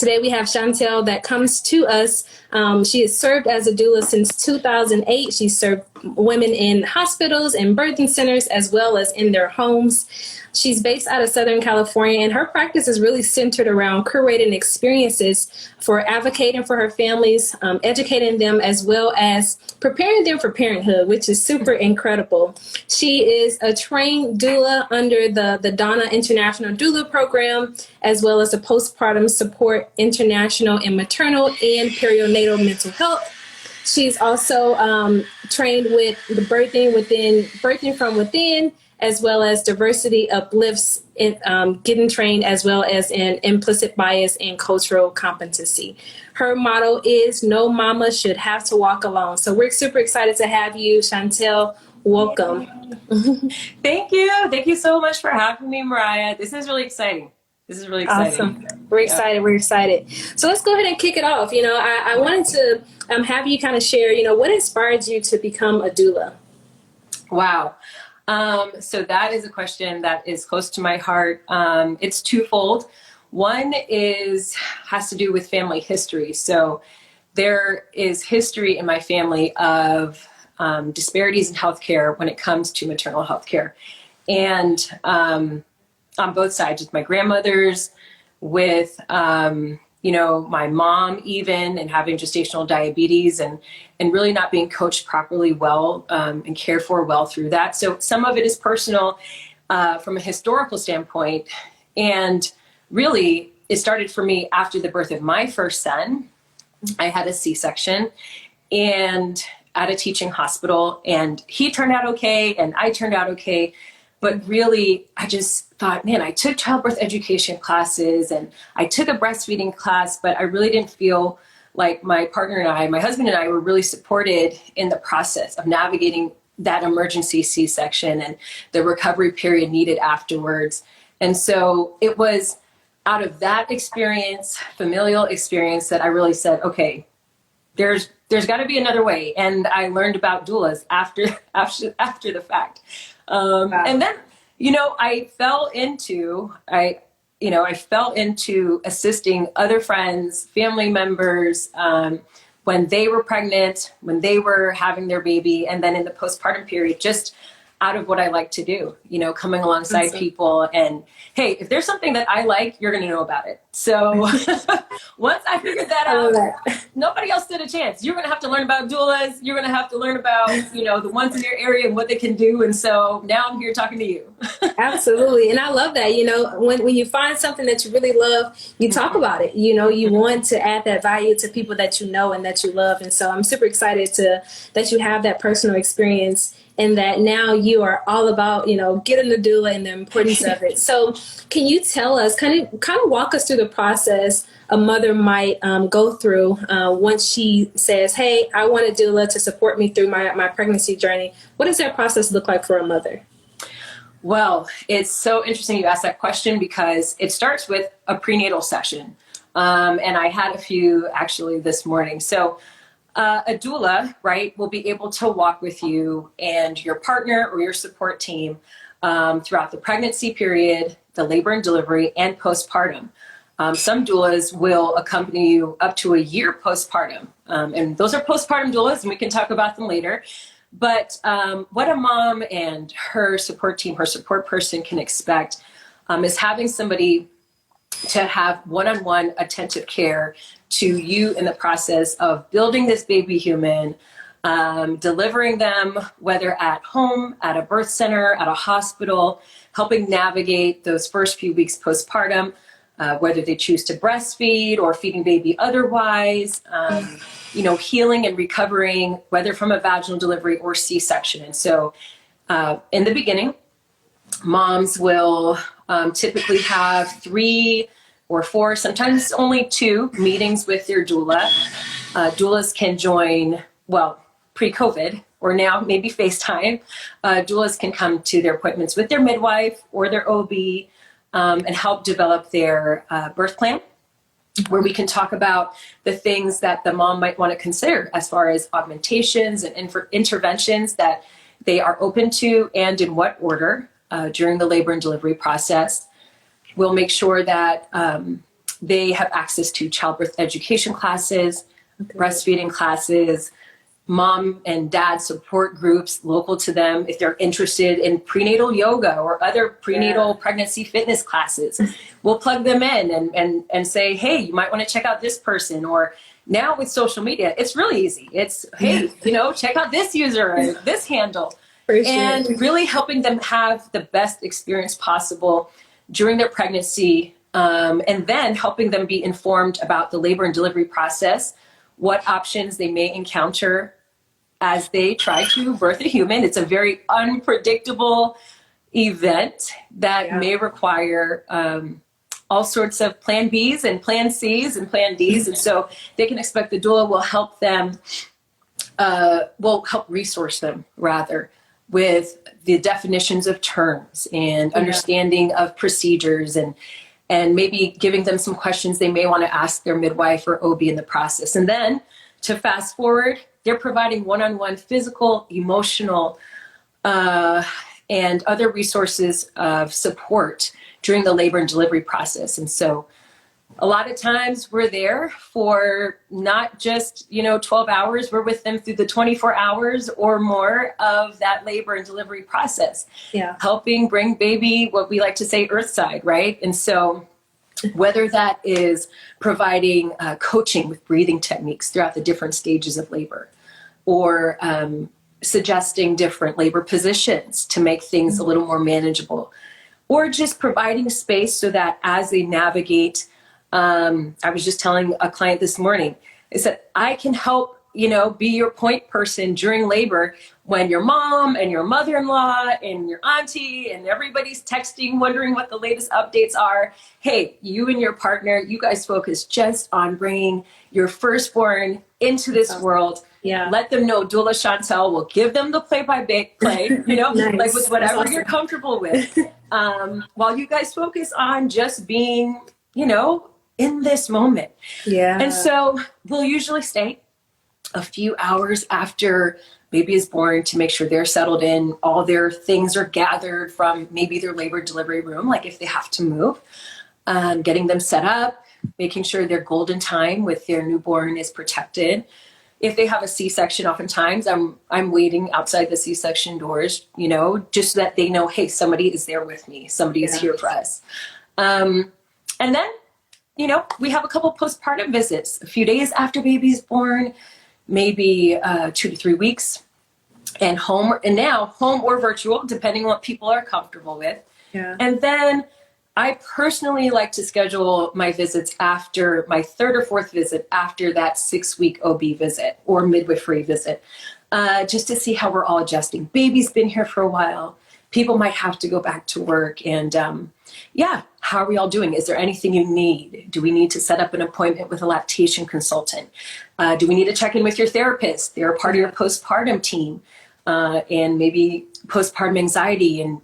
Today we have Chantel that comes to us. She has served as a doula since 2008. She's served women in hospitals and birthing centers as well as in their homes. She's based out of Southern California, and her practice is really centered around curating experiences for advocating for her families, educating them, as well as preparing them for parenthood, which is super incredible. She is a trained doula under the Donna International Doula Program, as well as the Postpartum Support International in Maternal and Perinatal Mental Health. She's also trained with the birthing from within, as well as diversity uplifts, getting trained as well as in implicit bias and cultural competency. Her motto is "No mama should have to walk alone." So we're super excited to have you, Chantel. Welcome. Thank you. Thank you so much for having me, Mariah. This is really exciting. Awesome. We're excited. We're excited. So let's go ahead and kick it off. I wanted to have you kind of share, what inspired you to become a doula? Wow. So that is a question that is close to my heart. It's twofold. One has to do with family history. So there is history in my family of disparities in healthcare when it comes to maternal healthcare. And on both sides, with my grandmothers, with my mom even, and having gestational diabetes and really not being coached properly well and cared for well through that. So some of it is personal from a historical standpoint. And really, it started for me after the birth of my first son. I had a C-section and at a teaching hospital, and he turned out okay and I turned out okay. But really, I just thought, man, I took childbirth education classes and I took a breastfeeding class, but I really didn't feel like my partner and I, my husband and I, were really supported in the process of navigating that emergency C-section and the recovery period needed afterwards. And so it was out of that experience, familial experience, that I really said, okay, there's got to be another way. And I learned about doulas after the fact. Wow. And then, I fell into assisting other friends, family members, when they were pregnant, when they were having their baby, and then in the postpartum period, just out of what I like to do, coming alongside people. And hey, if there's something that I like, you're going to know about it. So once I figured that out, nobody else stood a chance. You're going to have to learn about doulas. You're going to have to learn about, the ones in your area and what they can do. And so now I'm here talking to you. Absolutely. And I love that, when you find something that you really love, you talk about it, you want to add that value to people that you know and that you love. And so I'm super excited that you have that personal experience, and that now you are all about, getting the doula and the importance of it. So can you tell us, kind of walk us through the process a mother might go through once she says, hey, I want a doula to support me through my pregnancy journey? What does that process look like for a mother? Well, it's so interesting you asked that question, because it starts with a prenatal session. And I had a few actually this morning. So a doula, right, will be able to walk with you and your partner or your support team throughout the pregnancy period, the labor and delivery, and postpartum. Some doulas will accompany you up to a year postpartum. And those are postpartum doulas, and we can talk about them later. But what a mom and her support team, her support person can expect is having somebody to have one-on-one attentive care to you in the process of building this baby human, delivering them, whether at home, at a birth center, at a hospital, helping navigate those first few weeks postpartum, whether they choose to breastfeed or feeding baby otherwise, healing and recovering, whether from a vaginal delivery or C-section. And so in the beginning, moms will typically have 3 or 4, sometimes only 2 meetings with their doula. Doulas can join, pre-COVID, or now maybe FaceTime. Doulas can come to their appointments with their midwife or their OB and help develop their birth plan, where we can talk about the things that the mom might want to consider as far as augmentations and interventions that they are open to, and in what order during the labor and delivery process. We'll make sure that They have access to childbirth education classes, breastfeeding classes, mom and dad support groups local to them. If they're interested in prenatal yoga or other prenatal pregnancy fitness classes, we'll plug them in and say, hey, you might want to check out this person. Or now with social media, it's really easy. It's, hey, check out this user or this handle. And really helping them have the best experience possible during their pregnancy, and then helping them be informed about the labor and delivery process, what options they may encounter as they try to birth a human. It's a very unpredictable event that may require all sorts of plan Bs and plan Cs and plan Ds. And so they can expect the doula will help them, will help resource them rather with the definitions of terms and understanding of procedures, and maybe giving them some questions they may want to ask their midwife or OB in the process. And then to fast forward, they're providing one-on-one physical, emotional, and other resources of support during the labor and delivery process. And so a lot of times we're there for not just, 12 hours, we're with them through the 24 hours or more of that labor and delivery process, helping bring baby, what we like to say, earthside, right? And so whether that is providing coaching with breathing techniques throughout the different stages of labor, or suggesting different labor positions to make things a little more manageable, or just providing space so that as they navigate, I was just telling a client this morning, I said, I can help, be your point person during labor when your mom and your mother-in-law and your auntie and everybody's texting, wondering what the latest updates are. Hey, you and your partner, you guys focus just on bringing your firstborn into this world. Let them know Doula Chantel will give them the play-by-play, nice. Like with whatever you're comfortable with. While you guys focus on just being, in this moment. And so we'll usually stay a few hours after baby is born to make sure they're settled in, all their things are gathered from maybe their labor delivery room, like if they have to move, getting them set up, making sure their golden time with their newborn is protected. If they have a C-section, oftentimes I'm waiting outside the C-section doors, just so that they know, hey, somebody is there with me. Somebody is here for us. And then, we have a couple postpartum visits, a few days after baby's born, maybe 2 to 3 weeks, and now home or virtual, depending on what people are comfortable with. And then I personally like to schedule my visits after my 3rd or 4th visit, after that 6-week OB visit or midwifery visit, just to see how we're all adjusting. Baby's been here for a while. People might have to go back to work. And how are we all doing? Is there anything you need? Do we need to set up an appointment with a lactation consultant? Do we need to check in with your therapist? They're a part of your postpartum team. And maybe postpartum anxiety and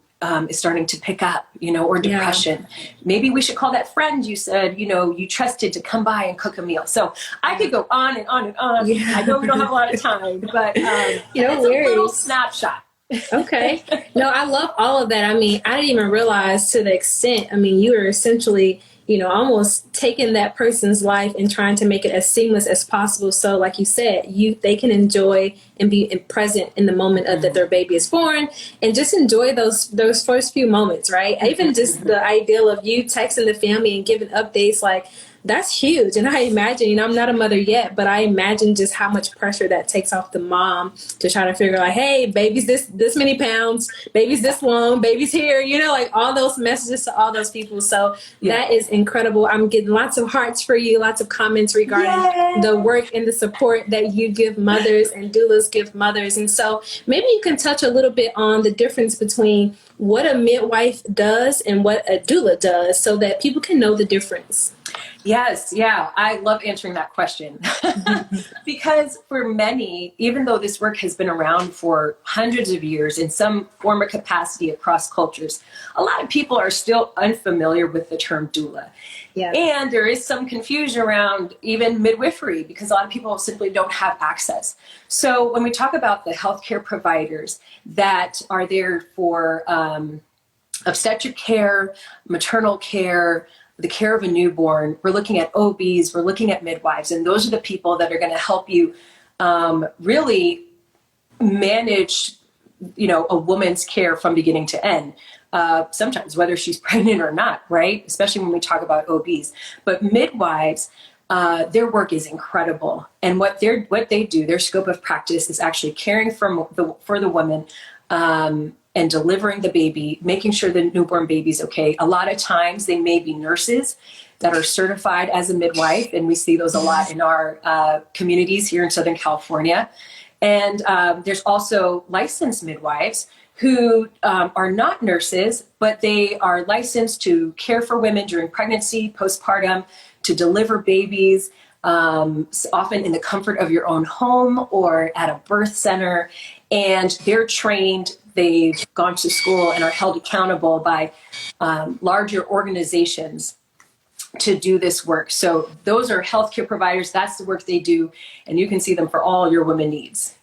is starting to pick up, or depression. Maybe we should call that friend you said, you trusted to come by and cook a meal. So I could go on and on and on. I know we don't have a lot of time, but it's a little snapshot. Okay. No, I love all of that. I mean, I didn't even realize to the extent, you are essentially, almost taking that person's life and trying to make it as seamless as possible. So like you said, they can enjoy and be present in the moment of that their baby is born, and just enjoy those first few moments, right? Even just the ideal of you texting the family and giving updates, like, that's huge. And I imagine, I'm not a mother yet, but I imagine just how much pressure that takes off the mom to try to figure out, hey, baby's this many pounds, baby's this long, baby's here, like all those messages to all those people. So that is incredible. I'm getting lots of hearts for you, lots of comments regarding the work and the support that you give mothers and doulas give mothers. And so maybe you can touch a little bit on the difference between what a midwife does and what a doula does, so that people can know the difference. Yes. Yeah. I love answering that question because for many, even though this work has been around for hundreds of years in some form or capacity across cultures, a lot of people are still unfamiliar with the term doula. And there is some confusion around even midwifery because a lot of people simply don't have access. So when we talk about the healthcare providers that are there for obstetric care, maternal care, the care of a newborn, we're looking at OBs, we're looking at midwives, and those are the people that are going to help you really manage, a woman's care from beginning to end. Sometimes whether she's pregnant or not, right? Especially when we talk about OBs. But midwives, their work is incredible. And what they do, their scope of practice is actually caring for the woman, and delivering the baby, making sure the newborn baby's okay. A lot of times they may be nurses that are certified as a midwife, and we see those a lot in our communities here in Southern California. And there's also licensed midwives who are not nurses, but they are licensed to care for women during pregnancy, postpartum, to deliver babies, often in the comfort of your own home or at a birth center. And they're trained, they've gone to school and are held accountable by larger organizations to do this work. So those are healthcare providers. That's the work they do. And you can see them for all your women needs,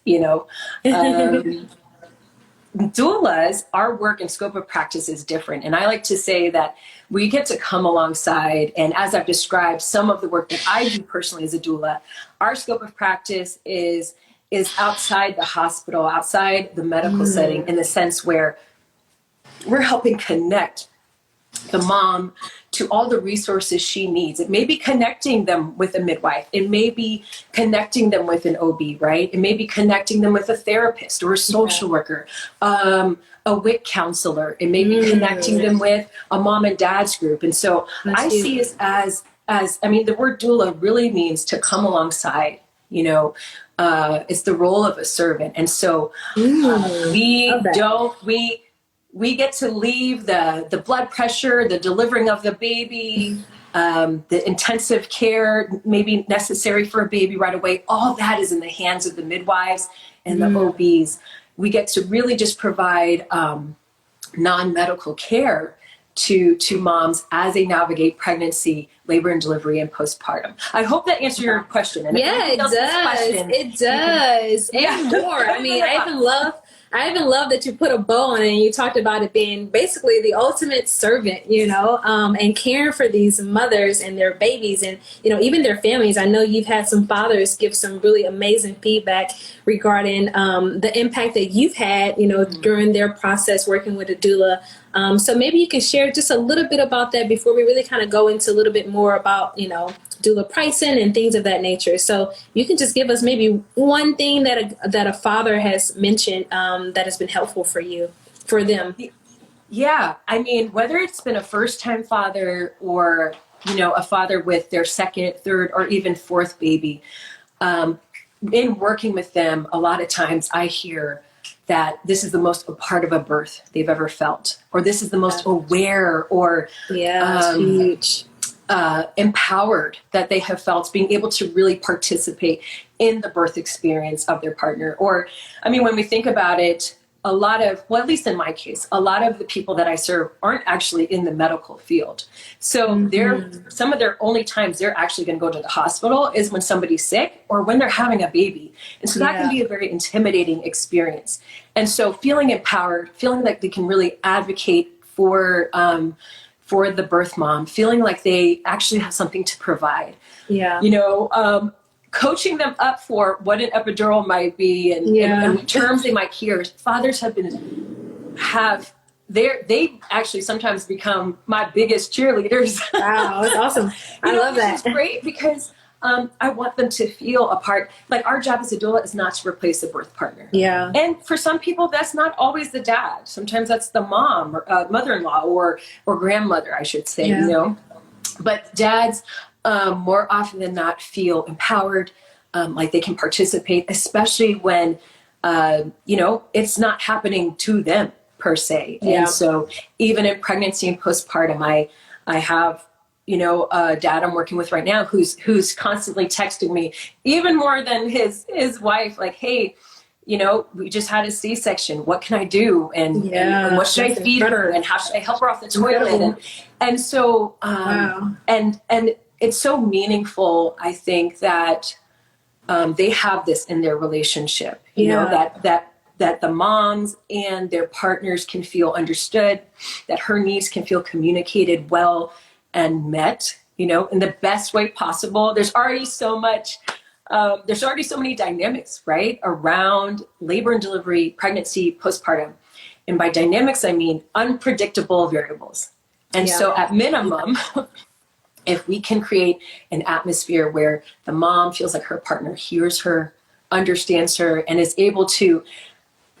Doulas, our work and scope of practice is different. And I like to say that we get to come alongside. And as I've described, some of the work that I do personally as a doula, our scope of practice is outside the hospital, outside the medical setting, in the sense where we're helping connect the mom to all the resources she needs. It may be connecting them with a midwife. It may be connecting them with an OB, right? It may be connecting them with a therapist or a social worker, a WIC counselor. It may be connecting them with a mom and dad's group. And so I see it as the word doula really means to come alongside, it's the role of a servant. And so we get to leave the blood pressure, the delivering of the baby, the intensive care maybe necessary for a baby right away. All that is in the hands of the midwives and the OBs. We get to really just provide non-medical care to moms as they navigate pregnancy, labor and delivery, and postpartum. I hope that answered your question. And yeah, it does. It does. And more. I even love that you put a bow on it and you talked about it being basically the ultimate servant, and caring for these mothers and their babies and, even their families. I know you've had some fathers give some really amazing feedback regarding the impact that you've had, during their process working with a doula. So maybe you can share just a little bit about that before we really kind of go into a little bit more about, doula pricing and things of that nature. So you can just give us maybe one thing that a father has mentioned that has been helpful for them. Yeah. I mean, whether it's been a first-time father or, a father with their second, third, or even fourth baby, in working with them, a lot of times I hear that this is the most a part of a birth they've ever felt, or this is the most aware or huge. Empowered that they have felt, being able to really participate in the birth experience of their partner. Or, when we think about it, at least in my case, a lot of the people that I serve aren't actually in the medical field. So some of their only times they're actually going to go to the hospital is when somebody's sick or when they're having a baby. And so that can be a very intimidating experience. And so feeling empowered, feeling like they can really advocate for the birth mom, feeling like they actually have something to provide. Yeah. Coaching them up for what an epidural might be and terms they might hear. Fathers they actually sometimes become my biggest cheerleaders. Wow, that's awesome. I love that. It's great because I want them to feel a part. Like, our job as a doula is not to replace the birth partner. Yeah. And for some people, that's not always the dad. Sometimes that's the mom or mother-in-law or grandmother, I should say, But dads, more often than not, feel empowered, like they can participate, especially when, it's not happening to them per se. Yeah. And so even in pregnancy and postpartum, I have, a dad I'm working with right now who's constantly texting me, even more than his wife, like, hey, we just had a C-section. What can I do? And what should I feed her? And how should I help her off the toilet? And so, and it's so meaningful, I think, that they have this in their relationship, that the moms and their partners can feel understood, that her needs can feel communicated well, and met, you know, in the best way possible. There's already so many dynamics, right, around labor and delivery, pregnancy, postpartum. And by dynamics, I mean unpredictable variables. And so at minimum, if we can create an atmosphere where the mom feels like her partner hears her, understands her, and is able to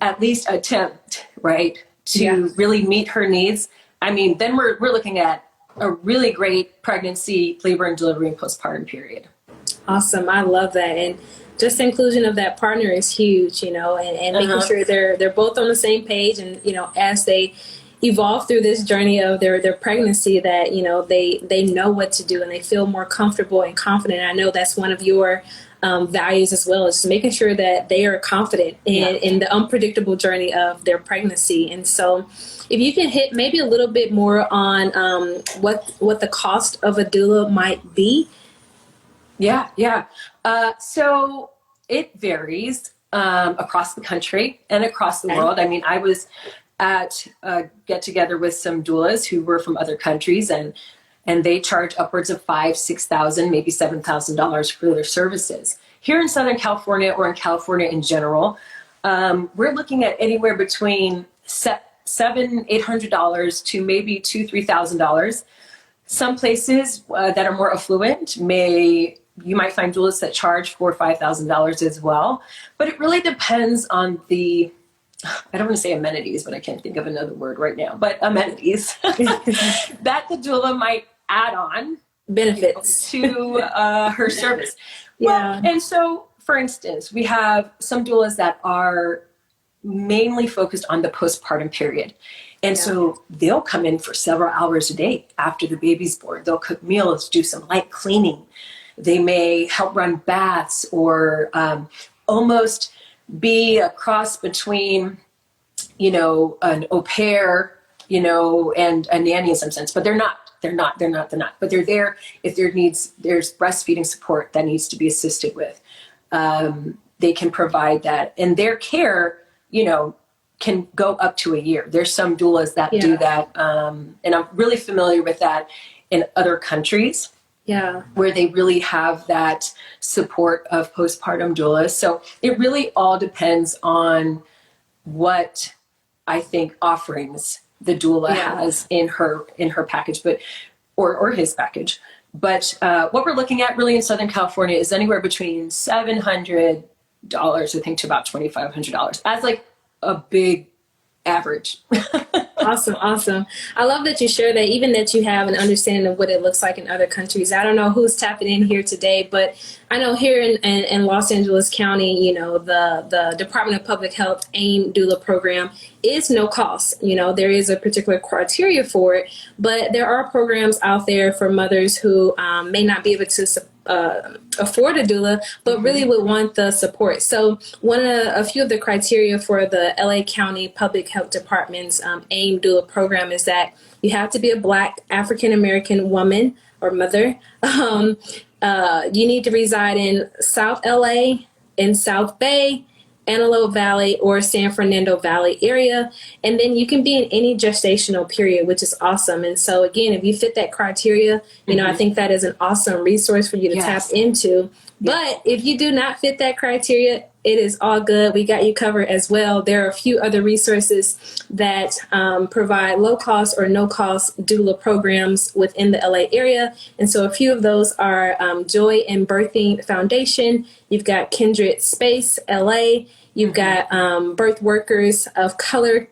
at least attempt, right, to really meet her needs, I mean, then we're looking at a really great pregnancy, labor and delivery, and postpartum period. Awesome. I love that. And just the inclusion of that partner is huge, you know, and making sure they're both on the same page. And, you know, as they evolve through this journey of their pregnancy, that, you know, they know what to do and they feel more comfortable and confident. I know that's one of your values as well, is making sure that they are confident in the unpredictable journey of their pregnancy. And so if you can hit maybe a little bit more on what the cost of a doula might be. So it varies across the country and across the world. I mean, I was at a get together with some doulas who were from other countries, and they charge upwards of $5,000, $6,000, maybe $7,000 for their services. Here in Southern California, or in California in general, we're looking at anywhere between $700, $800 to maybe $2,000, $3,000. Some places that are more affluent you might find doulas that charge $4,000 or $5,000 as well. But it really depends on I don't want to say amenities, but I can't think of another word right now, but amenities that the doula might add on benefits to her service. Well, and so, for instance, we have some doulas that are mainly focused on the postpartum period. And so they'll come in for several hours a day after the baby's born. They'll cook meals, do some light cleaning. They may help run baths, or almost be a cross between, you know, an au pair, you know, and a nanny in some sense, but they're not. But they're there if there's breastfeeding support that needs to be assisted with. They can provide that, and their care, you know, can go up to a year. There's some doulas that do that. And I'm really familiar with that in other countries. Where they really have that support of postpartum doulas. So it really all depends on what I think offerings the doula has in her package, but or his package. But what we're looking at really in Southern California is anywhere between $700, I think, to about $2,500 as like a big average. Awesome. I love that you share that, even that you have an understanding of what it looks like in other countries. I don't know who's tapping in here today, but I know here in Los Angeles County, you know, the Department of Public Health AIM Doula program is no cost. You know, there is a particular criteria for it, but there are programs out there for mothers who may not be able to afford a doula, but really would want the support. So a few of the criteria for the LA County Public Health Department's AIM Doula program is that you have to be a Black African-American woman or mother. You need to reside in South LA, in South Bay, Antelope Valley, or San Fernando Valley area. And then you can be in any gestational period, which is awesome. And so again, if you fit that criteria, you know, I think that is an awesome resource for you to tap into. But if you do not fit that criteria, it is all good. We got you covered as well. There are a few other resources that provide low cost or no cost doula programs within the LA area. And so a few of those are Joy in Birthing Foundation. You've got Kindred Space LA. You've got Birth Workers of Color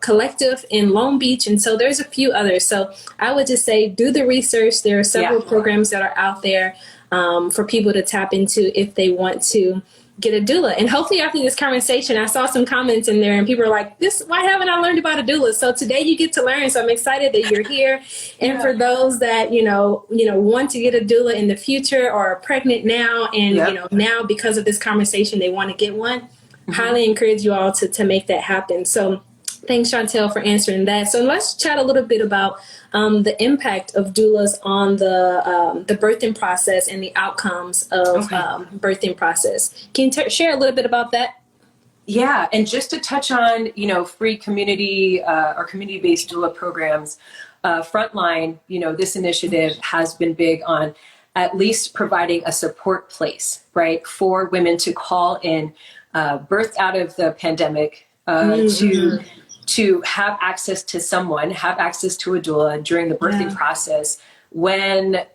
Collective in Long Beach. And so there's a few others. So I would just say do the research. There are several programs that are out there for people to tap into if they want to get a doula. And hopefully after this conversation, I saw some comments in there and people are like, why haven't I learned about a doula? So today you get to learn. So I'm excited that you're here. And for those that, you know, want to get a doula in the future or are pregnant now, and, you know, now because of this conversation, they want to get one, highly encourage you all to make that happen. So thanks, Chantel, for answering that. So let's chat a little bit about the impact of doulas on the birthing process and the outcomes of birthing process. Can you share a little bit about that? Yeah, and just to touch on, you know, free community or community-based doula programs, Frontline, this initiative has been big on at least providing a support place, right, for women to call in, birthed out of the pandemic, to have access to someone, have access to a doula during the birthing process when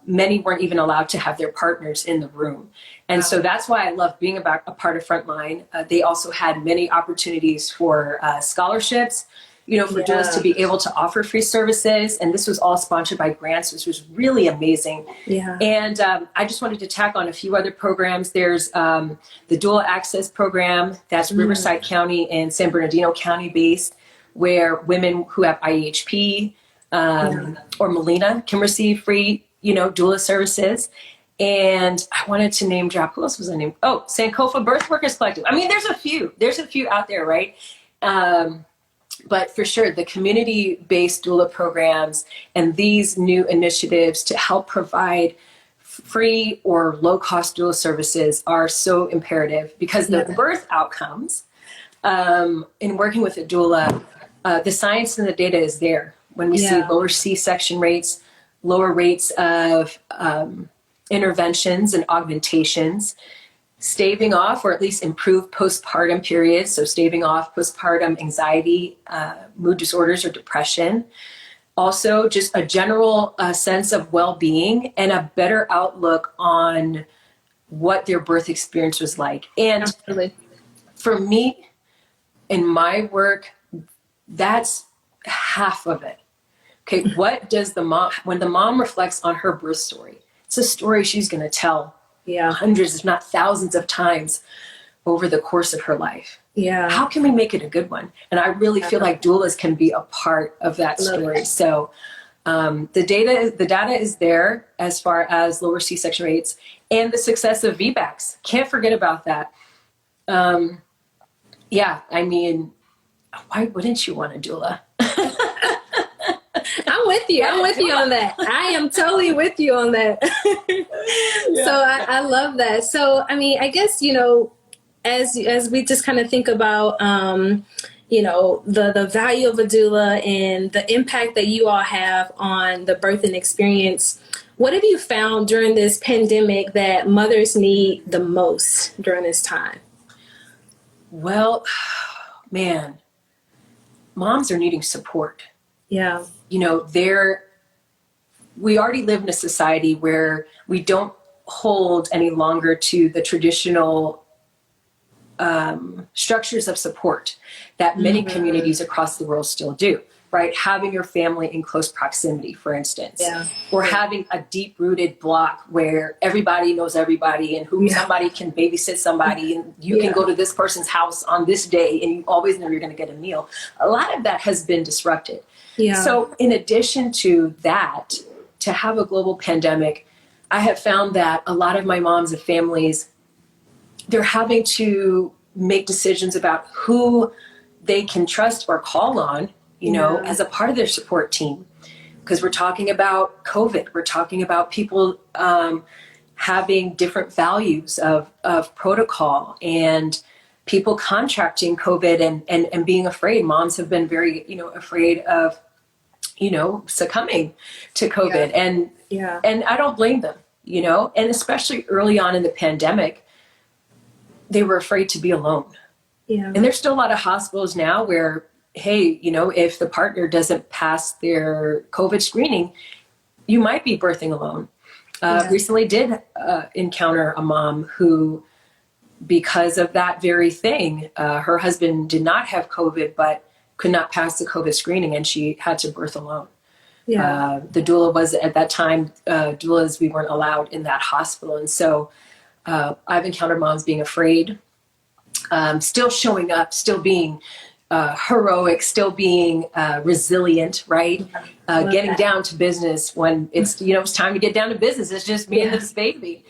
many weren't even allowed to have their partners in the room. And so that's why I love being a part of Frontline. They also had many opportunities for scholarships, for doulas to be able to offer free services. And this was all sponsored by grants, which was really amazing. Yeah. And I just wanted to tack on a few other programs. There's the Doula Access Program, that's Riverside County and San Bernardino County based, where women who have IEHP or Melina can receive free, doula services. And I wanted to name drop, who else was I named? Oh, Sankofa Birth Workers Collective. I mean, there's a few out there, right? But for sure, the community-based doula programs and these new initiatives to help provide free or low-cost doula services are so imperative, because the birth outcomes in working with a doula, the science and the data is there. When we see lower C-section rates, lower rates of interventions and augmentations, staving off or at least improve postpartum periods, so staving off postpartum anxiety, mood disorders, or depression. Also, just a general sense of well-being and a better outlook on what their birth experience was like. And for me, in my work, that's half of it. Okay, what does when the mom reflects on her birth story, it's a story she's going to tell hundreds, if not thousands of times over the course of her life. Yeah. How can we make it a good one? And I really feel like doulas can be a part of that story. So the data is there as far as lower C-section rates and the success of VBACs. Can't forget about that. I mean, why wouldn't you want a doula? I'm with you. I'm with you on that. I am totally with you on that. So I love that. So, I mean, I guess, as we just kind of think about, the value of a doula and the impact that you all have on the birthing experience, what have you found during this pandemic that mothers need the most during this time? Well, man, moms are needing support. Yeah. We already live in a society where we don't hold any longer to the traditional structures of support that many communities across the world still do, right? Having your family in close proximity, for instance, or having a deep-rooted block where everybody knows everybody and somebody can babysit somebody and you can go to this person's house on this day and you always know you're going to get a meal. A lot of that has been disrupted. Yeah. So in addition to that, to have a global pandemic, I have found that a lot of my moms and families, they're having to make decisions about who they can trust or call on, as a part of their support team. Because we're talking about COVID. We're talking about people having different values of protocol and people contracting COVID and being afraid. Moms have been very, afraid of, succumbing to COVID. And I don't blame them, and especially early on in the pandemic, they were afraid to be alone. Yeah. And there's still a lot of hospitals now where, hey, if the partner doesn't pass their COVID screening, you might be birthing alone. Recently did encounter a mom who, because of that very thing, her husband did not have COVID, but could not pass the COVID screening, and she had to birth alone. Yeah. The doula was, at that time, doulas, we weren't allowed in that hospital. And so I've encountered moms being afraid, still showing up, still being heroic, still being resilient, right? Getting down to business when it's, it's time to get down to business. It's just me and this baby.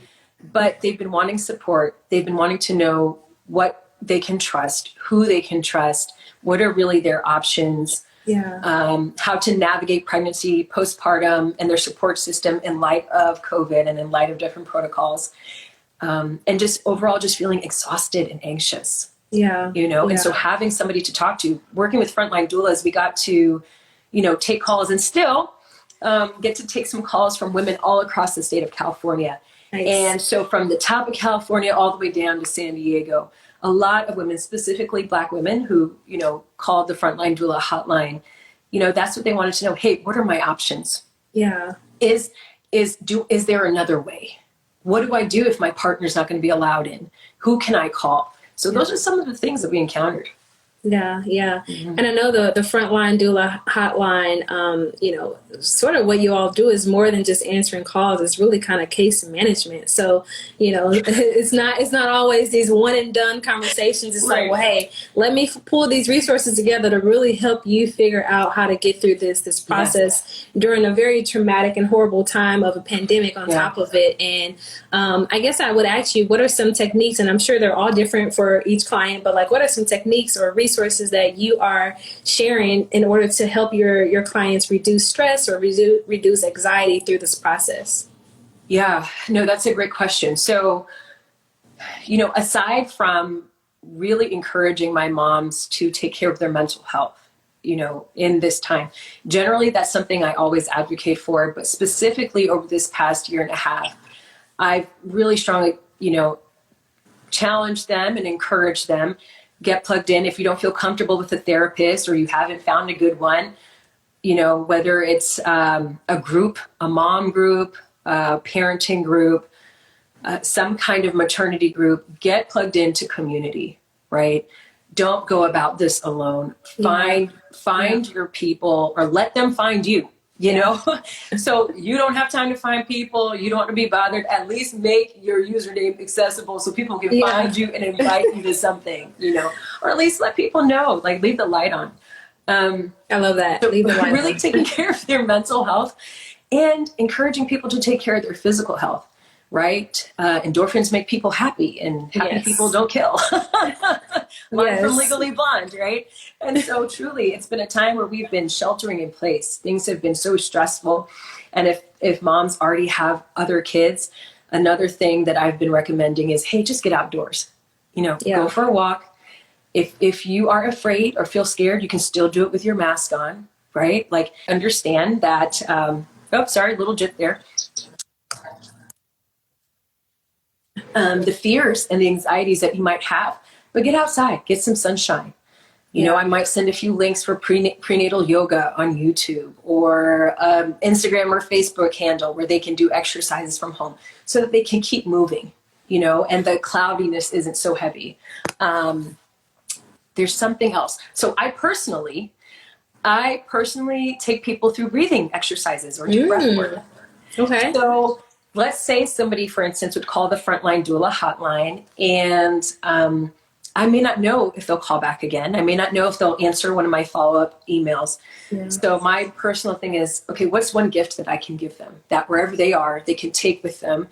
But they've been wanting support. They've been wanting to know what they can trust, who they can trust, what are really their options, how to navigate pregnancy, postpartum, and their support system in light of COVID and in light of different protocols. And just overall just feeling exhausted and anxious. And so having somebody to talk to, working with Frontline doulas, we got to, take calls and still get to take some calls from women all across the state of California. Nice. And so from the top of California all the way down to San Diego, a lot of women, specifically Black women who, called the Frontline Doula hotline, that's what they wanted to know. Hey, what are my options? Yeah. Is there another way? What do I do if my partner's not going to be allowed in? Who can I call? So those are some of the things that we encountered. Yeah, yeah. Mm-hmm. And I know the Frontline Doula hotline, sort of what you all do is more than just answering calls. It's really kind of case management. So, it's not always these one and done conversations. It's right. Like, well, hey, let me pull these resources together to really help you figure out how to get through this process during a very traumatic and horrible time of a pandemic on top of it. And I guess I would ask you, what are some techniques, and I'm sure they're all different for each client, but like, what are some techniques or resources that you are sharing in order to help your clients reduce stress or reduce anxiety through this process? Yeah, no, that's a great question. So, aside from really encouraging my moms to take care of their mental health, in this time, generally that's something I always advocate for, but specifically over this past year and a half, I've really strongly, challenged them and encouraged them. Get plugged in. If you don't feel comfortable with a therapist or you haven't found a good one, whether it's a group, a mom group, a parenting group, some kind of maternity group, get plugged into community, right? Don't go about this alone. Find your people, or let them find you. So you don't have time to find people. You don't want to be bothered. At least make your username accessible so people can find you and invite you to something, or at least let people know, like leave the light on. I love that. So leave the light really on. Taking care of their mental health and encouraging people to take care of their physical health, right? Endorphins make people happy, and happy people don't kill. Line from Legally Blonde, right? And so truly, it's been a time where we've been sheltering in place. Things have been so stressful. And if moms already have other kids, another thing that I've been recommending is, hey, just get outdoors. Go for a walk. If you are afraid or feel scared, you can still do it with your mask on, right? Like, understand that, little jip there. The fears and the anxieties that you might have, but get outside, get some sunshine. I might send a few links for prenatal yoga on YouTube, or Instagram or Facebook handle where they can do exercises from home so that they can keep moving, and the cloudiness isn't so heavy. There's something else. So I personally take people through breathing exercises or do breath work. Okay. So let's say somebody, for instance, would call the Frontline Doula hotline, and I may not know if they'll call back again. I may not know if they'll answer one of my follow-up emails. Yeah. So my personal thing is, okay, what's one gift that I can give them that wherever they are, they can take with them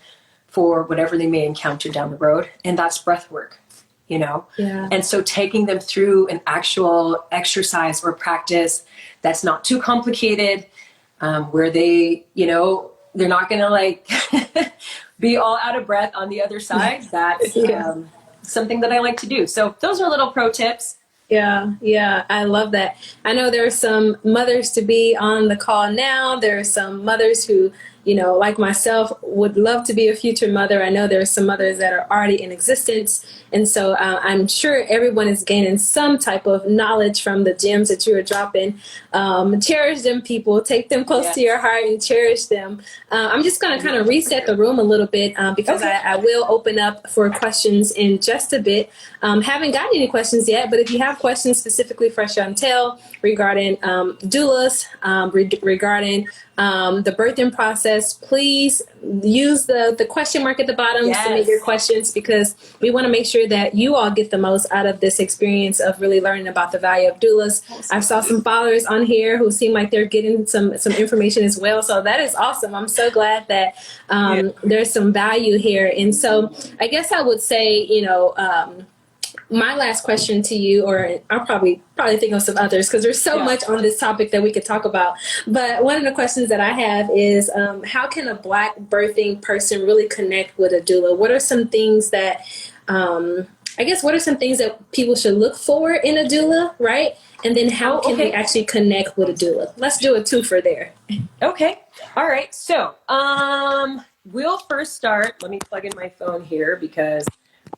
for whatever they may encounter down the road? And that's breath work, Yeah. And so taking them through an actual exercise or practice that's not too complicated, where they, they're not going to be all out of breath on the other side. That's something that I like to do. So those are little pro tips. Yeah. I love that. I know there are some mothers to be on the call now. There are some mothers who, like myself, would love to be a future mother. I know there are some mothers that are already in existence. And so I'm sure everyone is gaining some type of knowledge from the gems that you are dropping. Cherish them, people. Take them close to your heart and cherish them. I'm just going to kind of reset the room a little bit because I will open up for questions in just a bit. Haven't gotten any questions yet, but if you have questions specifically for Chantel regarding doulas, regarding the birthing process, please use the question mark at the bottom to submit your questions, because we want to make sure that you all get the most out of this experience of really learning about the value of doulas. I saw some followers on here who seem like they're getting some information as well. So that is awesome. I'm so glad that there's some value here. And so I guess I would say, my last question to you, or I'll probably think of some others because there's so much on this topic that we could talk about. But one of the questions that I have is, how can a Black birthing person really connect with a doula? What are some things that I guess, what are some things that people should look for in a doula, right? And then how can they actually connect with a doula? Let's do a twofer there. Okay. All right. So we'll first start. Let me plug in my phone here because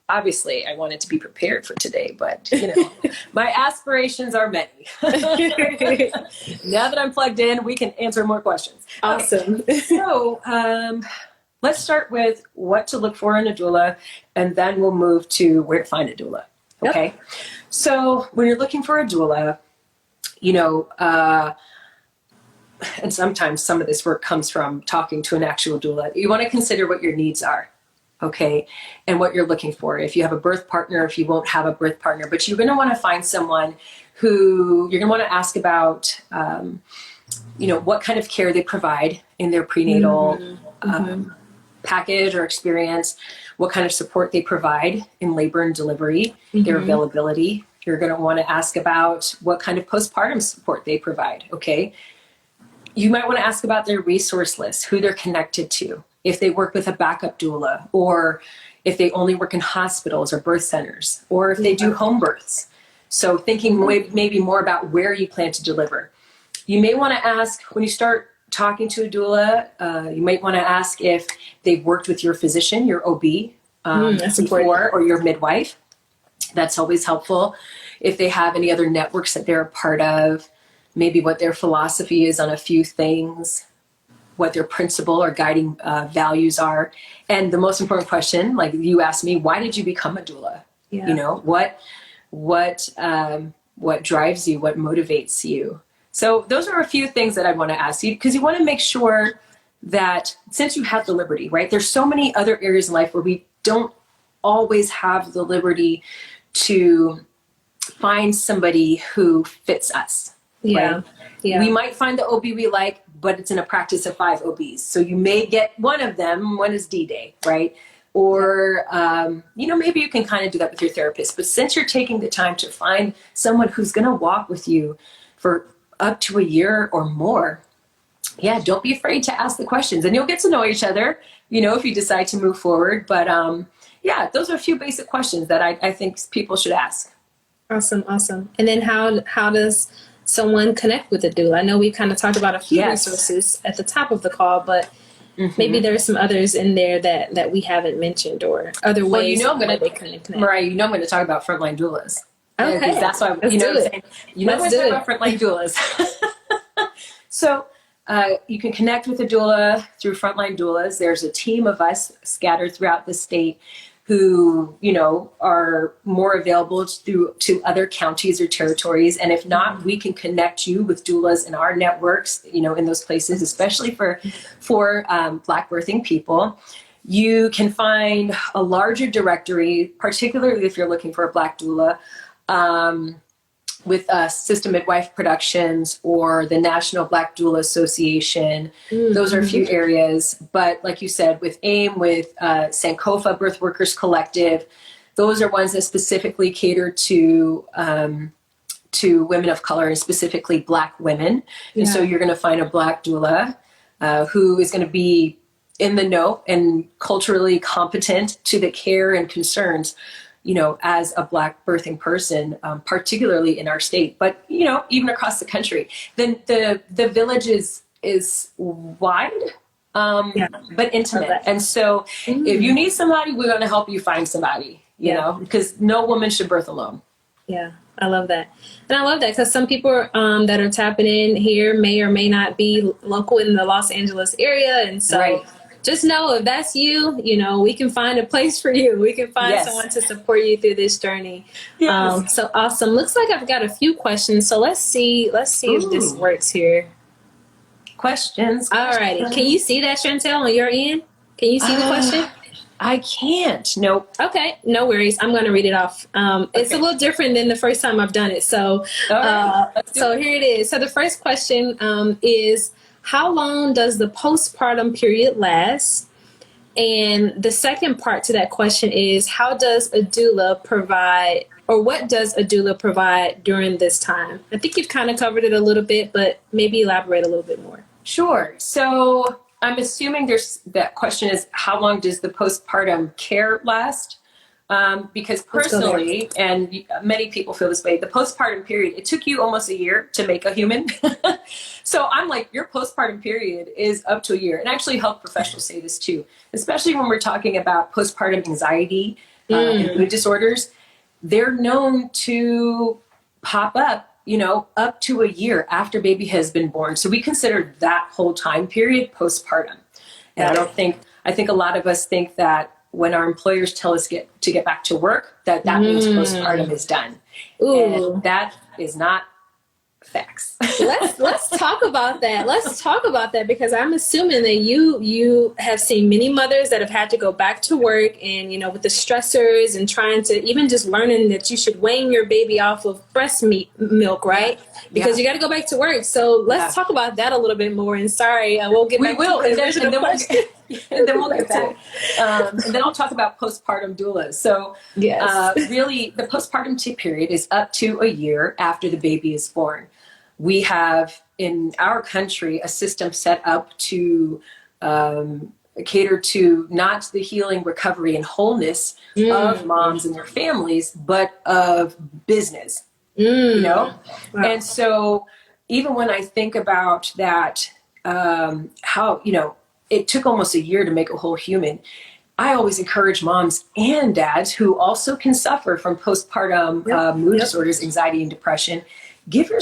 obviously I wanted to be prepared for today, but my aspirations are many. Now that I'm plugged in, we can answer more questions. Awesome. Okay. So let's start with what to look for in a doula, and then we'll move to where to find a doula. Okay. Yep. So when you're looking for a doula, and sometimes some of this work comes from talking to an actual doula, you want to consider what your needs are. Okay. And what you're looking for. If you have a birth partner, if you won't have a birth partner, but you're going to want to find someone who you're going to want to ask about, what kind of care they provide in their prenatal package or experience, what kind of support they provide in labor and delivery, their availability. You're going to want to ask about what kind of postpartum support they provide. Okay. You might want to ask about their resource list, who they're connected to, if they work with a backup doula, or if they only work in hospitals or birth centers, or if they do home births. So thinking maybe more about where you plan to deliver. You may want to ask, when you start talking to a doula, you might want to ask if they've worked with your physician, your OB, before, or your midwife. That's always helpful. If they have any other networks that they're a part of, maybe what their philosophy is on a few things, what their principle or guiding values are. And the most important question, like you asked me, why did you become a doula? Yeah. What drives you? What motivates you? So those are a few things that I want to ask you, because you want to make sure that since you have the liberty, right? There's so many other areas in life where we don't always have the liberty to find somebody who fits us. Yeah. Right? Yeah. We might find the OB we like, but it's in a practice of 5 OBs. So you may get one of them, one is D-Day, right? Or, maybe you can kind of do that with your therapist. But since you're taking the time to find someone who's going to walk with you for up to a year or more, don't be afraid to ask the questions. And you'll get to know each other, if you decide to move forward. But, those are a few basic questions that I think people should ask. Awesome. And then how does someone connect with a doula? I know we kind of talked about a few resources at the top of the call, but maybe there's some others in there that we haven't mentioned, or other ways that they connect. Mariah, I'm going to talk about Frontline Doulas. Okay. That's why, I'm saying. I'm going to talk about Frontline Doulas. So you can connect with a doula through Frontline Doulas. There's a team of us scattered throughout the state who, are more available to other counties or territories. And if not, we can connect you with doulas in our networks, in those places, especially for Black birthing people. You can find a larger directory, particularly if you're looking for a Black doula, with System Midwife Productions or the National Black Doula Association. Those are a few areas. But like you said, with AIM, with Sankofa Birth Workers Collective, those are ones that specifically cater to women of color, and specifically Black women. And so you're going to find a Black doula who is going to be in the know and culturally competent to the care and concerns as a Black birthing person, particularly in our state, but, even across the country. Then the village is wide, but intimate. And so if you need somebody, we're going to help you find somebody, you know, because no woman should birth alone. Yeah, I love that. And I love that because some people that are tapping in here may or may not be local in the Los Angeles area. And so just know if that's you, we can find a place for you. We can find someone to support you through this journey. So awesome. Looks like I've got a few questions. So let's see if this works here. Questions. All righty. Can you see that, Chantel, on your end? Can you see the question? I can't. Nope. Okay. No worries. I'm going to read it off. It's a little different than the first time I've done it. So, so here it is. So the first question is, how long does the postpartum period last? And the second part to that question is, how does a doula provide, or what does a doula provide during this time? I think you've kind of covered it a little bit, but maybe elaborate a little bit more. Sure. So I'm assuming that question is, how long does the postpartum care last? Because Let's go there. personally, and many people feel this way, the postpartum period, it took you almost a year to make a human. So I'm like, your postpartum period is up to a year. And actually health professionals say this too, especially when we're talking about postpartum anxiety and mood disorders. They're known to pop up, you know, up to a year after baby has been born. So we consider that whole time period postpartum. And I think a lot of us think that when our employers tell us to get back to work, that means postpartum is done. Ooh. And that is not facts. Let's talk about that. Let's talk about that, because I'm assuming that you have seen many mothers that have had to go back to work, and you know, with the stressors and trying to even just learning that you should wean your baby off of breast milk, right? Because you got to go back to work. So let's talk about that a little bit more. And sorry, we'll get back to the original question. And then we'll get back. And then I'll talk about postpartum doulas. So really, the postpartum period is up to a year after the baby is born. We have in our country a system set up to cater to not the healing, recovery, and wholeness of moms and their families, but of business. You know? Wow. And so even when I think about that, how, you know, it took almost a year to make a whole human, I always encourage moms and dads who also can suffer from postpartum mood disorders, anxiety, and depression. Give your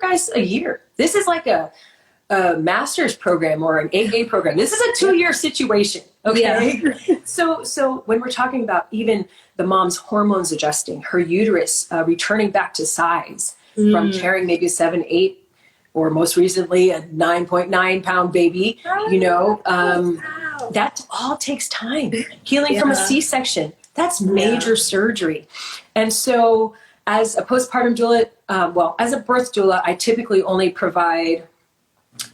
guys a year. This is like a master's program or an AA program. This is a 2-year situation. Okay. Yeah. So when we're talking about even the mom's hormones adjusting, her uterus returning back to size from carrying maybe a 7, 8, or most recently a 9.9 pound baby, you know, that all takes time. Healing from a C-section, that's major surgery. And so as a postpartum doula, as a birth doula, I typically only provide,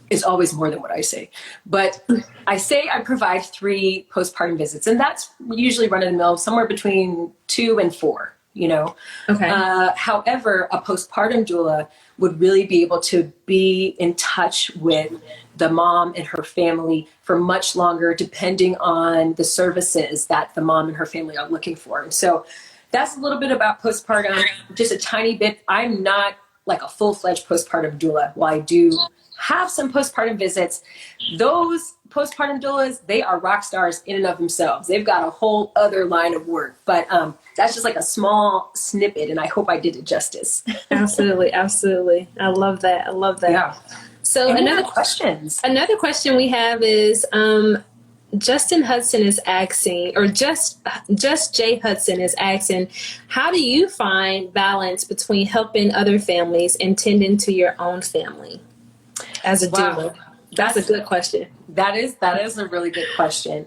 it's always more than what I say, but I say I provide 3 postpartum visits, and that's usually run of the mill, somewhere between 2 and 4, you know. Okay. However, a postpartum doula would really be able to be in touch with the mom and her family for much longer, depending on the services that the mom and her family are looking for. And so that's a little bit about postpartum, just a tiny bit. I'm not like a full-fledged postpartum doula. While I do have some postpartum visits, those postpartum doulas, they are rock stars in and of themselves. They've got a whole other line of work. But that's just like a small snippet, and I hope I did it justice. Absolutely. I love that. Yeah. So another question we have is, Justin Hudson is asking, or just Jay Hudson is asking, how do you find balance between helping other families and tending to your own family as a doula? That's a good question. That is a really good question.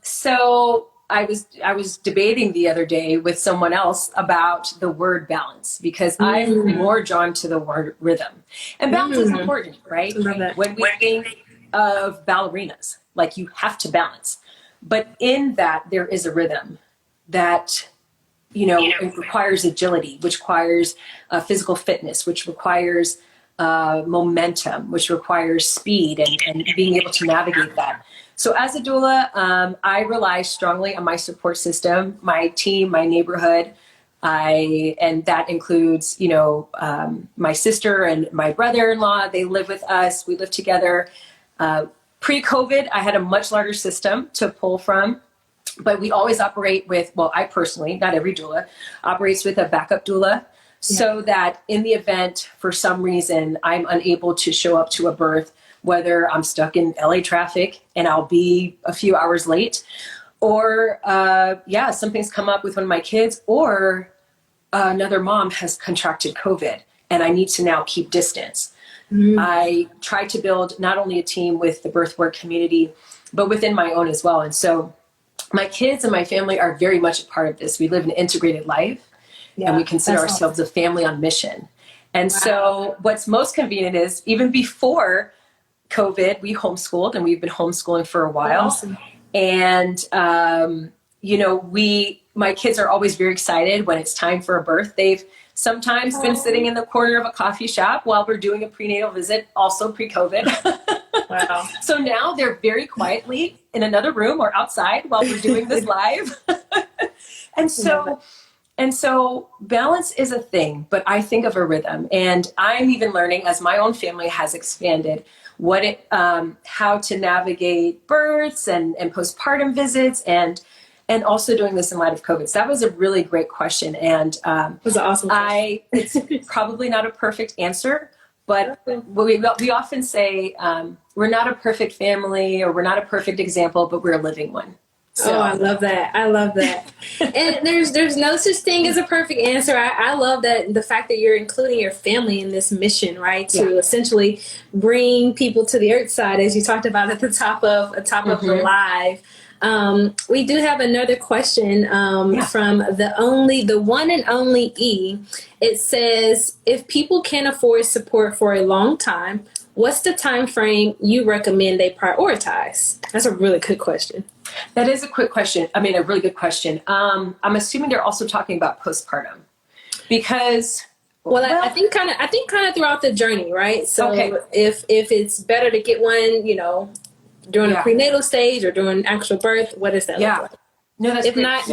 So I was debating the other day with someone else about the word balance, because I'm more drawn to the word rhythm, and balance is important, right? When we think of ballerinas, like you have to balance, but in that there is a rhythm that, you know, it requires agility, which requires physical fitness, which requires momentum, which requires speed and being able to navigate that. So as a doula, I rely strongly on my support system, my team, my neighborhood. And that includes, you know, my sister and my brother-in-law. They live with us. We live together. Pre-COVID, I had a much larger system to pull from, but we always operate with, well, I personally, not every doula, operates with a backup doula, so that in the event, for some reason, I'm unable to show up to a birth, whether I'm stuck in LA traffic and I'll be a few hours late, or something's come up with one of my kids, or another mom has contracted COVID and I need to now keep distance. I try to build not only a team with the birth work community, but within my own as well. And so my kids and my family are very much a part of this. We live an integrated life, and we consider ourselves a family on mission. And so what's most convenient is, even before COVID, we homeschooled, and we've been homeschooling for a while. Awesome. And, you know, my kids are always very excited when it's time for a birth. They've sometimes been sitting in the corner of a coffee shop while we're doing a prenatal visit, also pre-COVID. Wow. So now they're very quietly in another room or outside while we're doing this live. And so balance is a thing, but I think of a rhythm, and I'm even learning as my own family has expanded how to navigate births and postpartum visits, and also doing this in light of COVID. So that was a really great question. And it was an awesome question. it's probably not a perfect answer, but we often say we're not a perfect family, or we're not a perfect example, but we're a living one. So. Oh, I love that. I love that. And there's no such thing as a perfect answer. I love that, the fact that you're including your family in this mission, right? To essentially bring people to the earth side, as you talked about at the top of the live. We do have another question from the one and only E. It says, if people can't afford support for a long time, what's the time frame you recommend they prioritize? That's a really good question. That is a quick question. I mean, a really good question. I'm assuming they're also talking about postpartum, because I think kind of throughout the journey, right? So if it's better to get one, during the prenatal stage or during actual birth, what does that look like? No, that's if great. not,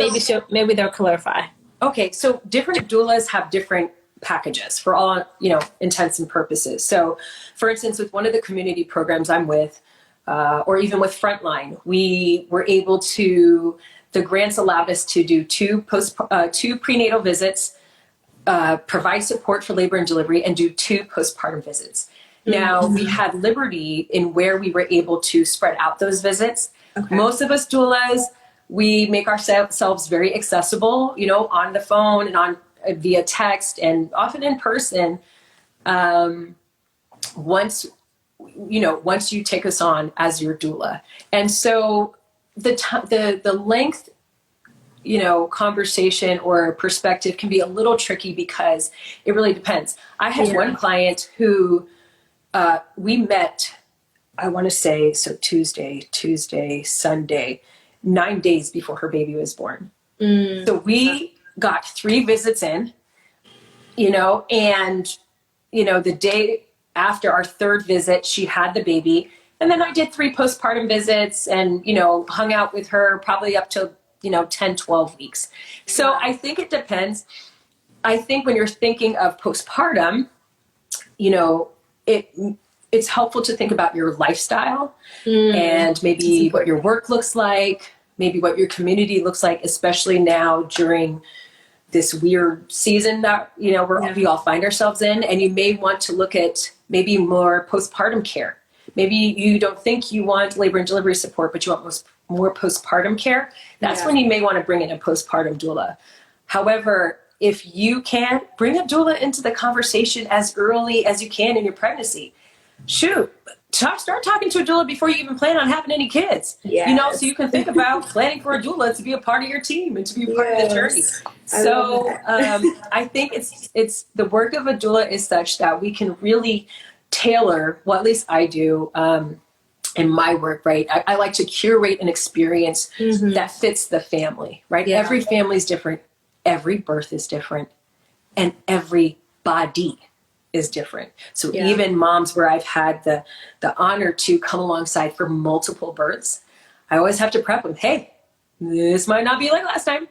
maybe they'll clarify. Okay, so different doulas have different packages for all intents and purposes. So, for instance, with one of the community programs I'm with, or even with Frontline, we were able to. The grants allowed us to do two prenatal visits, provide support for labor and delivery, and do 2 postpartum visits. Now, we had liberty in where we were able to spread out those visits. Okay. Most of us doulas, we make ourselves very accessible, on the phone and on via text, and often in person. Once you take us on as your doula. And so the length, conversation or perspective can be a little tricky, because it really depends. I had one client who we met, I want to say, so Tuesday, Sunday, 9 days before her baby was born. So we got 3 visits in, and, the day after our 3rd visit, she had the baby. And then I did 3 postpartum visits and, hung out with her probably up to, 10, 12 weeks. So I think it depends. I think when you're thinking of postpartum, it's helpful to think about your lifestyle and maybe what your work looks like, maybe what your community looks like, especially now during this weird season that, we all find ourselves in. And you may want to look at maybe more postpartum care. Maybe you don't think you want labor and delivery support, but you want more postpartum care. That's when you may want to bring in a postpartum doula. However, if you can, bring a doula into the conversation as early as you can in your pregnancy. Start talking to a doula before you even plan on having any kids. So you can think about planning for a doula to be a part of your team and to be a part of the journey. So I think it's the work of a doula is such that we can really tailor, well, at least I do in my work, right? I like to curate an experience that fits the family, right? Yeah. Every family is different. Every birth is different. And every body is different. So even moms where I've had the honor to come alongside for multiple births, I always have to prep them. Hey, this might not be like last time.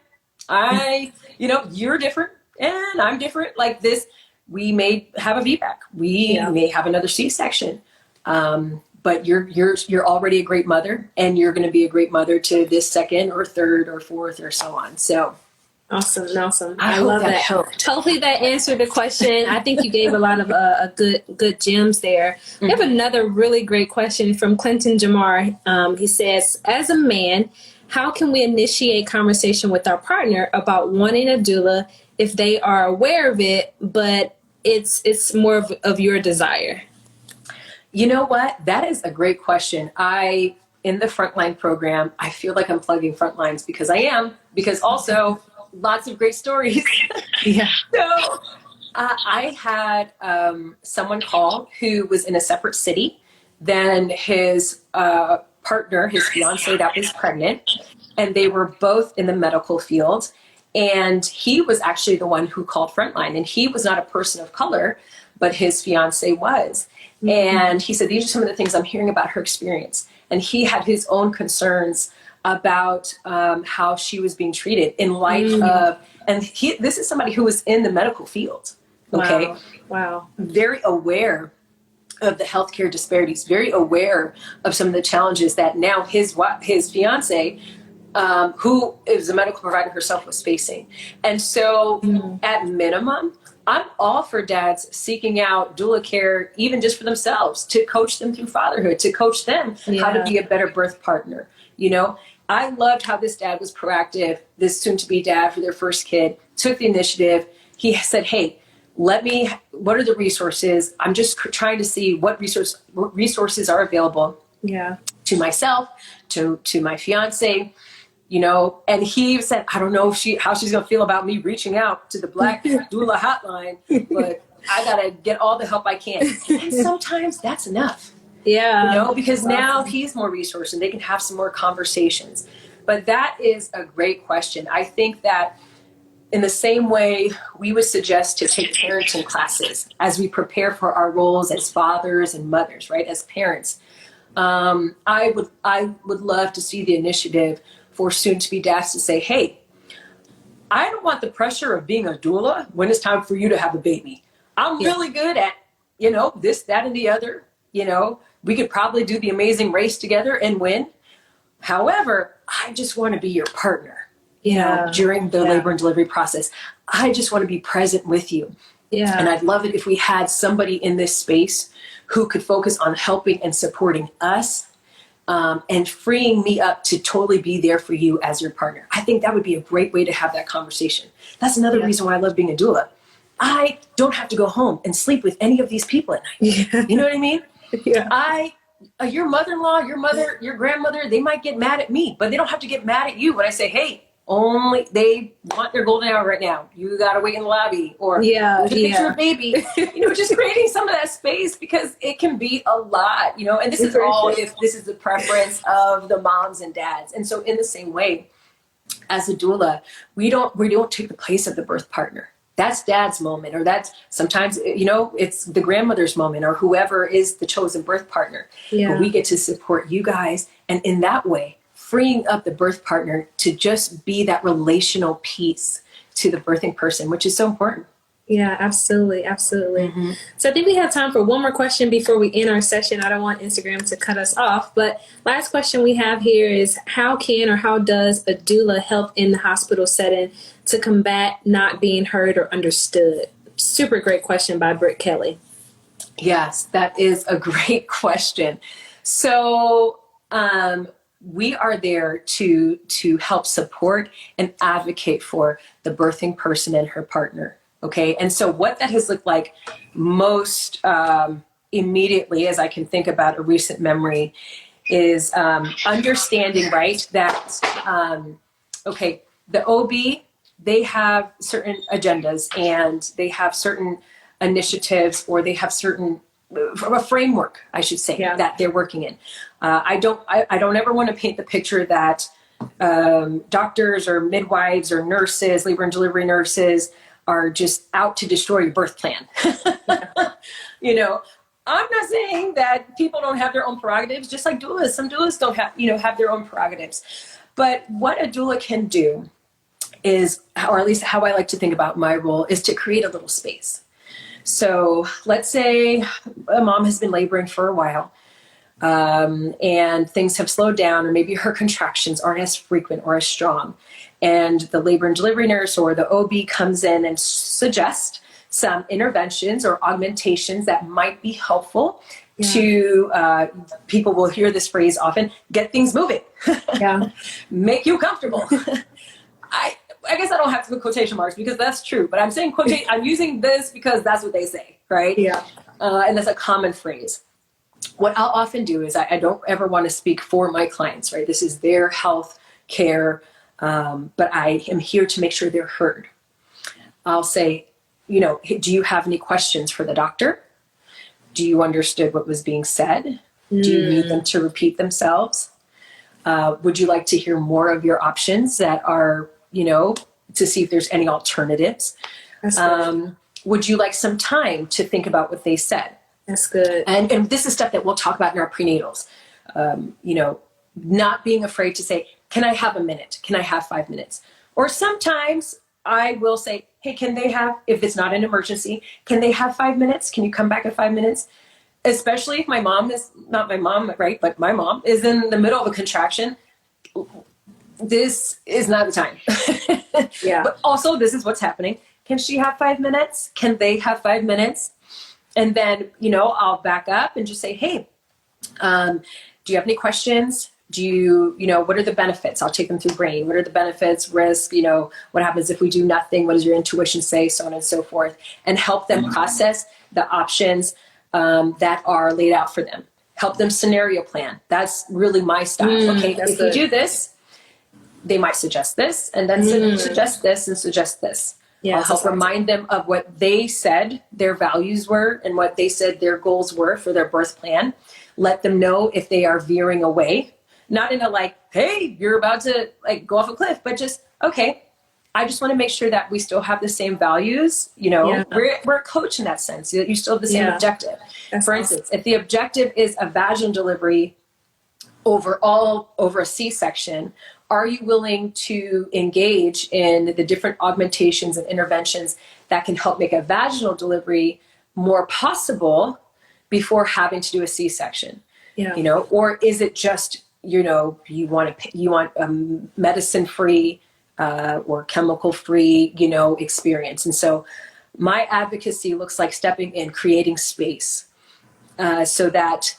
You're different and I'm different. Like this, we may have a VBAC. We may have another C-section. But you're already a great mother, and you're going to be a great mother to this 2nd or 3rd or 4th or so on. So. Awesome. I love that. Hopefully that answered the question. I think you gave a lot of good gems there. We have another really great question from Clinton Jamar. He says, as a man, how can we initiate conversation with our partner about wanting a doula if they are aware of it, but it's more of your desire? You know what? That is a great question. In the Frontline program, I feel like I'm plugging Frontlines because I am, because also lots of great stories. So I had someone call who was in a separate city than his partner, his fiance that was pregnant, and they were both in the medical field. And he was actually the one who called Frontline, and he was not a person of color, but his fiance was. And he said, these are some of the things I'm hearing about her experience. And he had his own concerns about how she was being treated in light of, and this is somebody who was in the medical field, okay? Wow. Very aware of the healthcare disparities, very aware of some of the challenges that now his fiance, who is a medical provider herself, was facing. And so at minimum, I'm all for dads seeking out doula care, even just for themselves, to coach them through fatherhood, to coach them how to be a better birth partner. You know, I loved how this dad was proactive, this soon-to-be dad for their first kid, took the initiative. He said, hey, what are the resources? I'm just trying to see what resources are available to myself, to my fiance, you know, and he said, I don't know how she's going to feel about me reaching out to the Black Doula hotline, but I got to get all the help I can. And sometimes that's enough. Yeah. You know, because now he's more resourced and they can have some more conversations. But that is a great question. I think that in the same way we would suggest to take parenting classes as we prepare for our roles as fathers and mothers, right? As parents. I would love to see the initiative for soon-to-be dads to say, hey, I don't want the pressure of being a doula when it's time for you to have a baby. I'm really good at, you know, this, that, and the other. You know, we could probably do the Amazing Race together and win. However, I just want to be your partner, you know, during the labor and delivery process. I just want to be present with you. Yeah. And I'd love it if we had somebody in this space who could focus on helping and supporting us and freeing me up to totally be there for you as your partner. I think that would be a great way to have that conversation. That's another reason why I love being a doula. I don't have to go home and sleep with any of these people at night. Yeah. You know what I mean? Yeah. Your mother-in-law, your mother, your grandmother, they might get mad at me, but they don't have to get mad at you when I say, hey, only they want their golden hour right now. You got to wait in the lobby, or there's a picture of baby, you know, just creating some of that space, because it can be a lot, you know, and this is all if this is the preference of the moms and dads. And so in the same way, as a doula, we don't take the place of the birth partner. That's dad's moment, or that's sometimes, you know, it's the grandmother's moment, or whoever is the chosen birth partner. Yeah. But we get to support you guys. And in that way, freeing up the birth partner to just be that relational piece to the birthing person, which is so important. Yeah, absolutely. Absolutely. Mm-hmm. So I think we have time for one more question before we end our session. I don't want Instagram to cut us off, but last question we have here is, how can or how does a doula help in the hospital setting to combat not being heard or understood? Super great question by Britt Kelly. Yes, that is a great question. So, we are there to help support and advocate for the birthing person and her partner. Okay. And so what that has looked like most immediately, as I can think about a recent memory, is understanding, right, that, okay, the OB, they have certain agendas and they have certain initiatives, or they have certain a framework, I should say, that they're working in. I don't ever want to paint the picture that doctors or midwives or nurses, labor and delivery nurses, are just out to destroy your birth plan. You know, I'm not saying that people don't have their own prerogatives, just like doulas. Some doulas don't have their own prerogatives. But what a doula can do is, or at least how I like to think about my role, is to create a little space. So let's say a mom has been laboring for a while, and things have slowed down, or maybe her contractions aren't as frequent or as strong. And the labor and delivery nurse or the OB comes in and suggests some interventions or augmentations that might be helpful to, people will hear this phrase often, get things moving, make you comfortable. I guess I don't have to put quotation marks because that's true, but I'm saying I'm using this because that's what they say, right? Yeah. And that's a common phrase. What I'll often do is I don't ever want to speak for my clients, right? This is their health care, but I am here to make sure they're heard. I'll say, you know, do you have any questions for the doctor? Do you understand what was being said? Do you need them to repeat themselves? Would you like to hear more of your options that are, you know, to see if there's any alternatives? Would you like some time to think about what they said? That's good. And this is stuff that we'll talk about in our prenatals. You know, not being afraid to say, can I have a minute? Can I have 5 minutes? Or sometimes I will say, hey, can they have, if it's not an emergency, can they have 5 minutes? Can you come back in 5 minutes? Especially if my mom is, not my mom, right? But my mom is in the middle of a contraction. This is not the time. Yeah. But also, this is what's happening. Can she have 5 minutes? Can they have 5 minutes? And then, I'll back up and just say, hey, do you have any questions? Do you, what are the benefits? I'll take them through brain. What are the benefits, risk? What happens if we do nothing? What does your intuition say? So on and so forth. And help them process the options that are laid out for them. Help them scenario plan. That's really my style. Okay, if we do this, they might suggest this, and then suggest this and suggest this. Yeah, I'll help remind them of what they said their values were and what they said their goals were for their birth plan. Let them know if they are veering away. Not in a like, hey, you're about to go off a cliff, but just, okay, I just want to make sure that we still have the same values. We're a coach in that sense. You still have the same objective. For instance, if the objective is a vaginal delivery over a C-section, are you willing to engage in the different augmentations and interventions that can help make a vaginal delivery more possible before having to do a C-section? Yeah. Or is it just, you want a medicine-free or chemical-free, experience. And so my advocacy looks like stepping in, creating space so that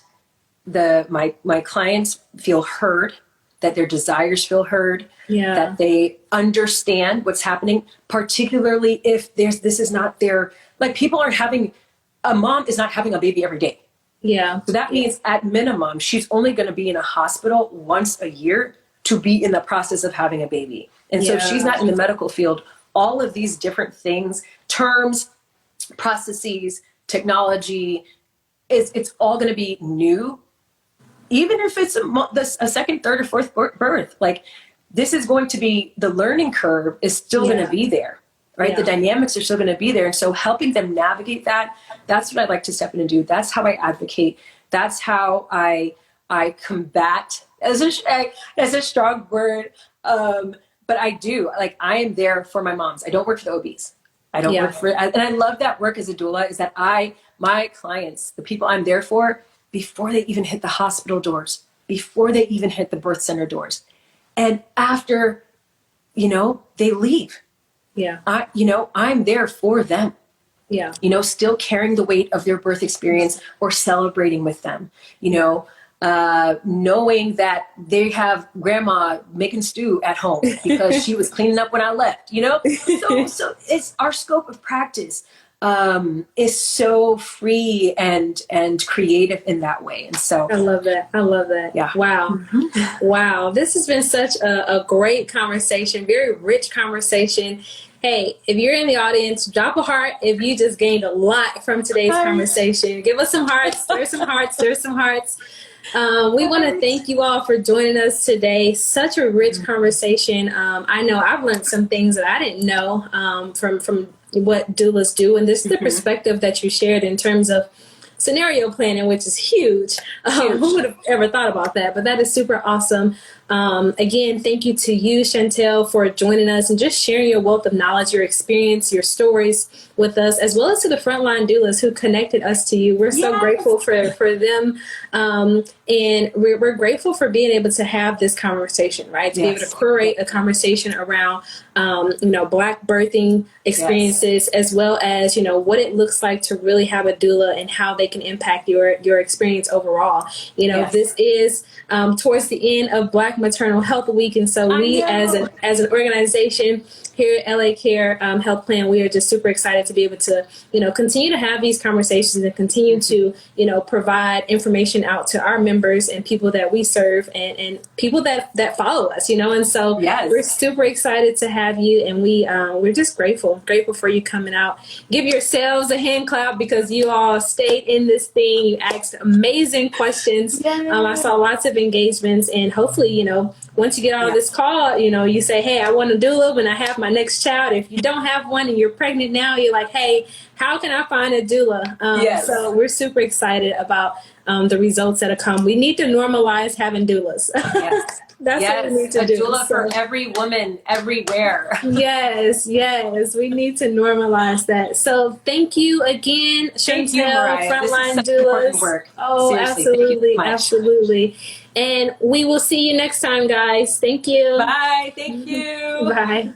my clients feel heard, that their desires feel heard, that they understand what's happening, particularly if this is not their, people aren't having, a mom is not having a baby every day. Yeah. So that means at minimum, she's only going to be in a hospital once a year to be in the process of having a baby. And so if she's not in the medical field, all of these different things, terms, processes, technology, it's all going to be new. Even if it's a second, third, or fourth birth, this is going to be, the learning curve is still going to be there, right? The dynamics are still going to be there. And so helping them navigate that's what I like to step in and do. That's how I advocate. That's how I combat, as a strong word. But I do, I am there for my moms. I don't work for the OBs. I don't work for, and I love that work as a doula, is that my clients, the people I'm there for, before they even hit the hospital doors, before they even hit the birth center doors. And after, they leave. Yeah. I'm there for them. Yeah. Still carrying the weight of their birth experience or celebrating with them, knowing that they have grandma making stew at home because she was cleaning up when I left, so it's our scope of practice is so free and creative in that way. And so I love that. Yeah. Wow. Mm-hmm. Wow. This has been such a great conversation, very rich conversation. Hey, if you're in the audience, drop a heart if you just gained a lot from today's conversation. Give us some hearts, stir some hearts. We want to thank you all for joining us today. Such a rich conversation. I know I've learned some things that I didn't know from what doulas do. And this is the perspective that you shared in terms of scenario planning, which is huge. Who would have ever thought about that? But that is super awesome. Again, thank you to you, Chantel, for joining us and just sharing your wealth of knowledge, your experience, your stories with us, as well as to the Frontline doulas who connected us to you. We're so grateful for them. And we're grateful for being able to have this conversation, right? To be able to curate a conversation around, Black birthing experiences, as well as, what it looks like to really have a doula and how they can impact your experience overall. This is towards the end of Black Maternal Health Week. And so we as an organization here at LA Care Health Plan, we are just super excited to be able to, continue to have these conversations and continue to, provide information out to our members and people that we serve and people that follow us, and so we're super excited to have you. And we're just grateful for you coming out. Give yourselves a hand clap because you all stayed in this thing. You asked amazing questions. I saw lots of engagements, and hopefully, once you get out of this call, you know, you say, hey, I want a doula when I have my next child. If you don't have one and you're pregnant now, you're like, hey, how can I find a doula? So we're super excited about the results that have come. We need to normalize having doulas. Yes. That's what we need to do. A doula for every woman, everywhere. Yes, we need to normalize that. So thank you again, Chantel, Frontline Doulas. Work. Oh, Seriously, absolutely. And we will see you next time, guys. Thank you. Bye. Thank you. Bye.